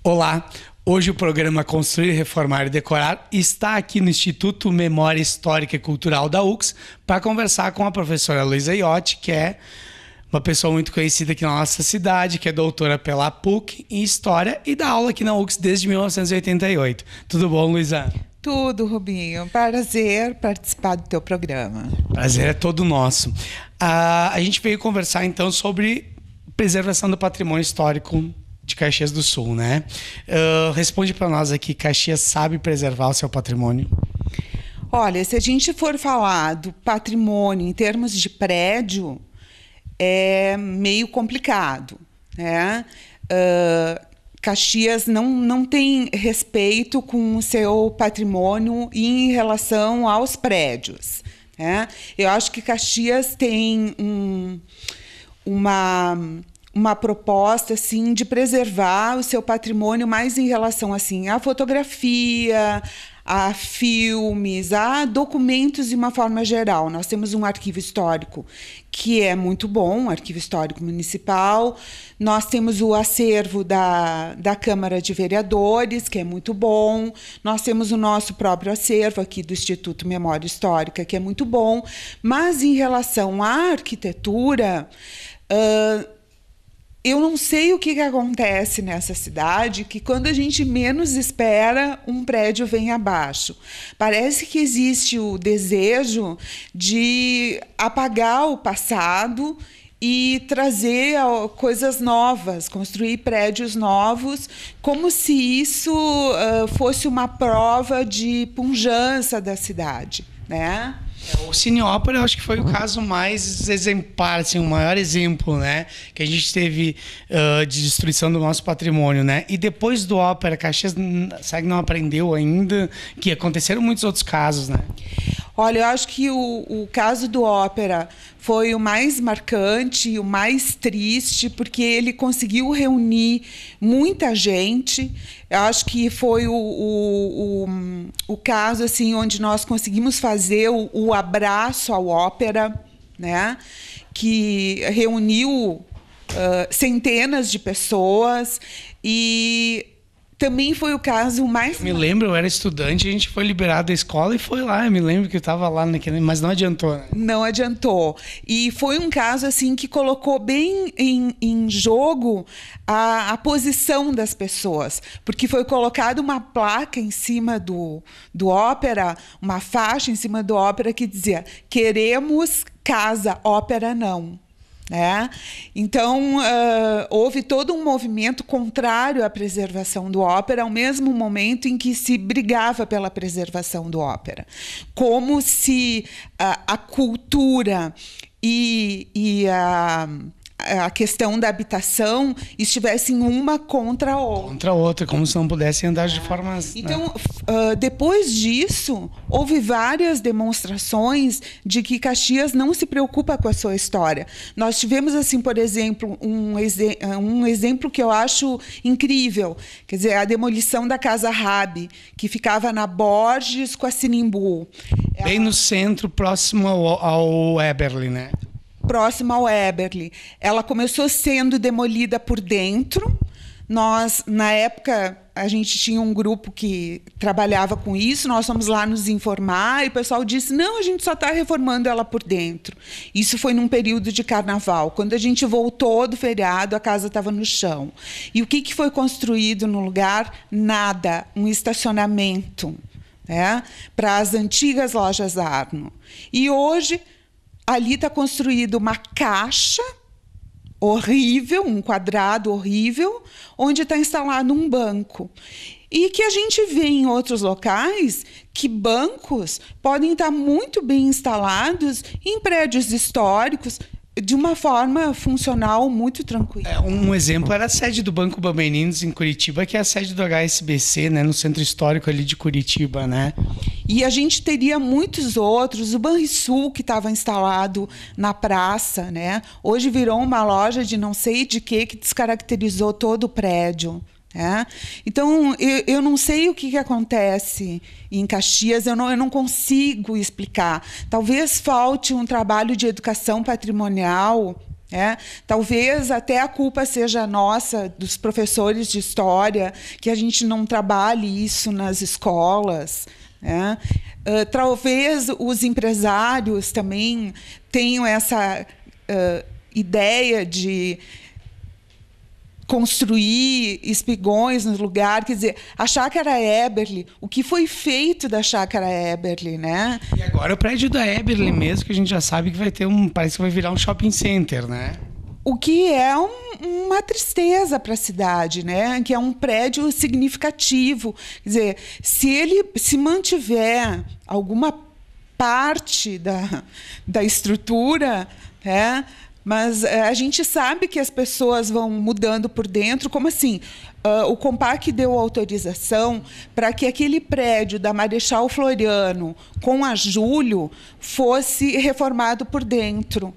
Olá, hoje o programa Construir, Reformar e Decorar está aqui no Instituto Memória Histórica e Cultural da UX para conversar com a professora Luísa Iotti, que é uma pessoa muito conhecida aqui na nossa cidade, que é doutora pela PUC em História e dá aula aqui na UX desde 1988. Tudo bom, Luísa? Tudo, Rubinho. Prazer participar do teu programa. Prazer é todo nosso. A gente veio conversar então sobre preservação do patrimônio histórico de Caxias do Sul, né? Responde para nós aqui, Caxias sabe preservar o seu patrimônio? Olha, se a gente for falar do patrimônio em termos de prédio, é meio complicado, né? Caxias não tem respeito com o seu patrimônio em relação aos prédios, né? Eu acho que Caxias tem uma proposta assim de preservar o seu patrimônio mais em relação assim à fotografia, a filmes, a documentos de uma forma geral. Nós temos um arquivo histórico que é muito bom, um arquivo histórico municipal. Nós temos o acervo da Câmara de Vereadores, que é muito bom. Nós temos o nosso próprio acervo aqui do Instituto Memória Histórica, que é muito bom. Mas em relação à arquitetura, eu não sei o que acontece nessa cidade, que quando a gente menos espera, um prédio vem abaixo. Parece que existe o desejo de apagar o passado e trazer coisas novas, construir prédios novos, como se isso fosse uma prova de pujança da cidade, né? O Cine Ópera, eu acho que foi o caso mais exemplar, assim, o maior exemplo, né, que a gente teve de destruição do nosso patrimônio, né? E depois do Ópera, Caxias, sabe que não aprendeu ainda, que aconteceram muitos outros casos, né? Olha, eu acho que o caso do Ópera foi o mais marcante, o mais triste, porque ele conseguiu reunir muita gente. Eu acho que foi o caso assim, onde nós conseguimos fazer o abraço ao Ópera, né? Que reuniu centenas de pessoas e também foi o caso mais... Eu me lembro, eu era estudante, a gente foi liberado da escola e foi lá. Eu me lembro que eu estava lá naquele... Mas não adiantou, né? Não adiantou. E foi um caso assim que colocou bem em jogo a posição das pessoas. Porque foi colocada uma placa em cima do Ópera, uma faixa em cima do Ópera que dizia: queremos casa, ópera não. né? Então, houve todo um movimento contrário à preservação do ópera, ao mesmo momento em que se brigava pela preservação do ópera. Como se a cultura e a questão da habitação estivessem uma contra a outra. Contra a outra, como se não pudessem andar de formas... Então, depois disso, houve várias demonstrações de que Caxias não se preocupa com a sua história. Nós tivemos, assim, por exemplo, um exemplo que eu acho incrível, quer dizer, a demolição da Casa Rabi, que ficava na Borges com a Sinimbu. Bem no centro, próximo ao Eberle, né? Próximo ao Eberle. Ela começou sendo demolida por dentro. Nós, na época, a gente tinha um grupo que trabalhava com isso, nós fomos lá nos informar e o pessoal disse, não, a gente só está reformando ela por dentro. Isso foi num período de carnaval. Quando a gente voltou do feriado, a casa estava no chão. E o que foi construído no lugar? Nada. Um estacionamento, né, para as antigas lojas Arno. E hoje... ali está construída uma caixa horrível, um quadrado horrível, onde está instalado um banco. E que a gente vê em outros locais que bancos podem estar muito bem instalados em prédios históricos, de uma forma funcional muito tranquila. Um exemplo era a sede do Banco Bameninos em Curitiba, que é a sede do HSBC, né, no centro histórico ali de Curitiba, né? E a gente teria muitos outros. O Banrisul, que estava instalado na praça, né? Hoje virou uma loja de não sei de que descaracterizou todo o prédio. Então, eu não sei o que acontece em Caxias, eu não consigo explicar. Talvez falte um trabalho de educação patrimonial, talvez até a culpa seja nossa, dos professores de história, que a gente não trabalhe isso nas escolas. Talvez os empresários também tenham essa ideia de construir espigões no lugar, quer dizer, a Chácara Eberle, o que foi feito da Chácara Eberle, né? E agora o prédio da Eberle mesmo, que a gente já sabe que vai ter parece que vai virar um shopping center, né? O que é uma tristeza para a cidade, né? Que é um prédio significativo. Quer dizer, se ele se mantiver alguma parte da estrutura, mas a gente sabe que as pessoas vão mudando por dentro. Como assim? O Compac deu autorização para que aquele prédio da Marechal Floriano com a Júlio fosse reformado por dentro.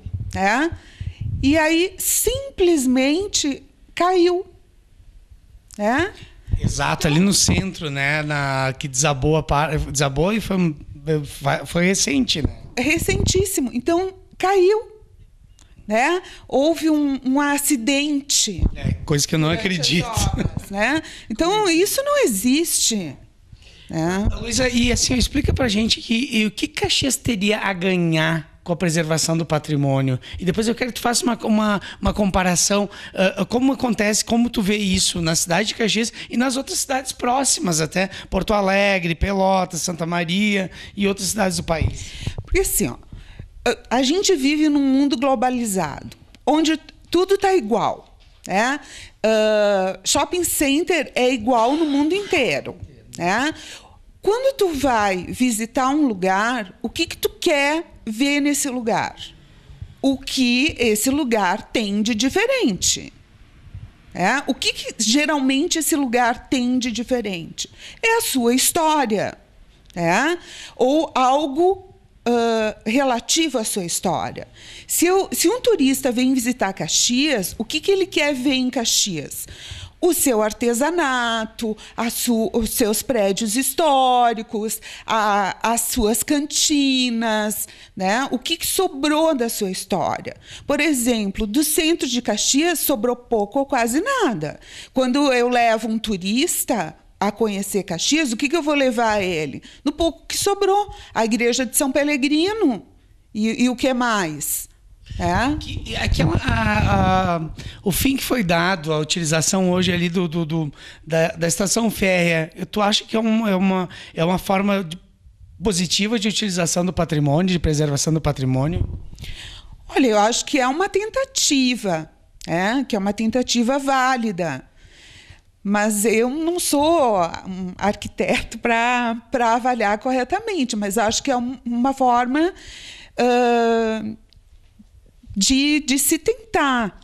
E aí, simplesmente, caiu. Exato, ali no centro, né? Que desabou e foi recente, né? Recentíssimo. Então, caiu. Houve um acidente. Coisa que eu não acredito. Obras, Então, isso não existe. Luísa, e assim, explica pra gente o que Caxias teria a ganhar com a preservação do patrimônio. E depois eu quero que tu faça uma comparação, como acontece, como tu vê isso na cidade de Caxias e nas outras cidades próximas, até Porto Alegre, Pelotas, Santa Maria e outras cidades do país. Porque assim, a gente vive num mundo globalizado, onde tudo está igual. Shopping center é igual no mundo inteiro. Quando tu vai visitar um lugar, o que tu quer ver nesse lugar? O que esse lugar tem de diferente? O que geralmente esse lugar tem de diferente? É a sua história. Ou algo relativo à sua história. Se um turista vem visitar Caxias, o que ele quer ver em Caxias? O seu artesanato, os seus prédios históricos, as suas cantinas, o que sobrou da sua história. Por exemplo, do centro de Caxias sobrou pouco ou quase nada. Quando eu levo um turista a conhecer Caxias, o que eu vou levar a ele? No pouco que sobrou. A igreja de São Pelegrino. E o que mais? O fim que foi dado, a utilização hoje ali da estação férrea, tu acha que é uma forma positiva de utilização do patrimônio, de preservação do patrimônio? Olha, eu acho que é uma tentativa, que é uma tentativa válida. Mas eu não sou um arquiteto para avaliar corretamente, mas acho que é uma forma de se tentar,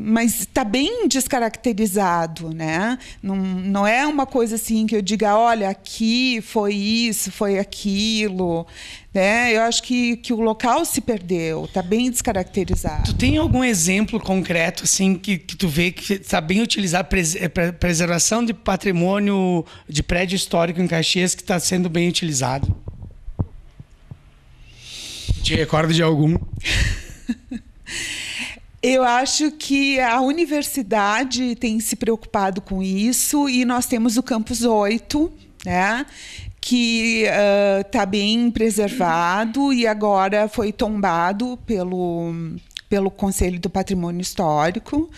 mas está bem descaracterizado, Não é uma coisa assim que eu diga, olha, aqui foi isso, foi aquilo, Eu acho que o local se perdeu, está bem descaracterizado. Tu tem algum exemplo concreto assim que tu vê que está bem utilizado, preservação de patrimônio de prédio histórico em Caxias que está sendo bem utilizado? Te recordo de algum? Eu acho que a universidade tem se preocupado com isso e nós temos o Campus 8, que está bem preservado e agora foi tombado pelo Conselho do Patrimônio Histórico,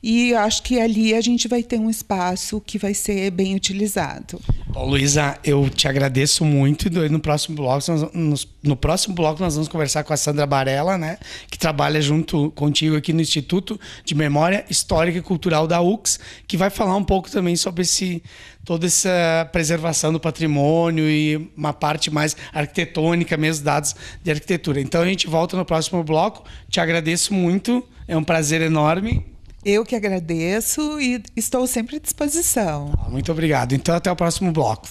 e acho que ali a gente vai ter um espaço que vai ser bem utilizado. Bom, Luísa, eu te agradeço muito, e no próximo bloco nós vamos conversar com a Sandra Barella, que trabalha junto contigo aqui no Instituto de Memória Histórica e Cultural da UX, que vai falar um pouco também sobre toda essa preservação do patrimônio e uma parte mais arquitetônica, mesmo dados de arquitetura. Então a gente volta no próximo bloco. Te agradeço muito, é um prazer enorme. Eu que agradeço e estou sempre à disposição. Muito obrigado. Então até o próximo bloco.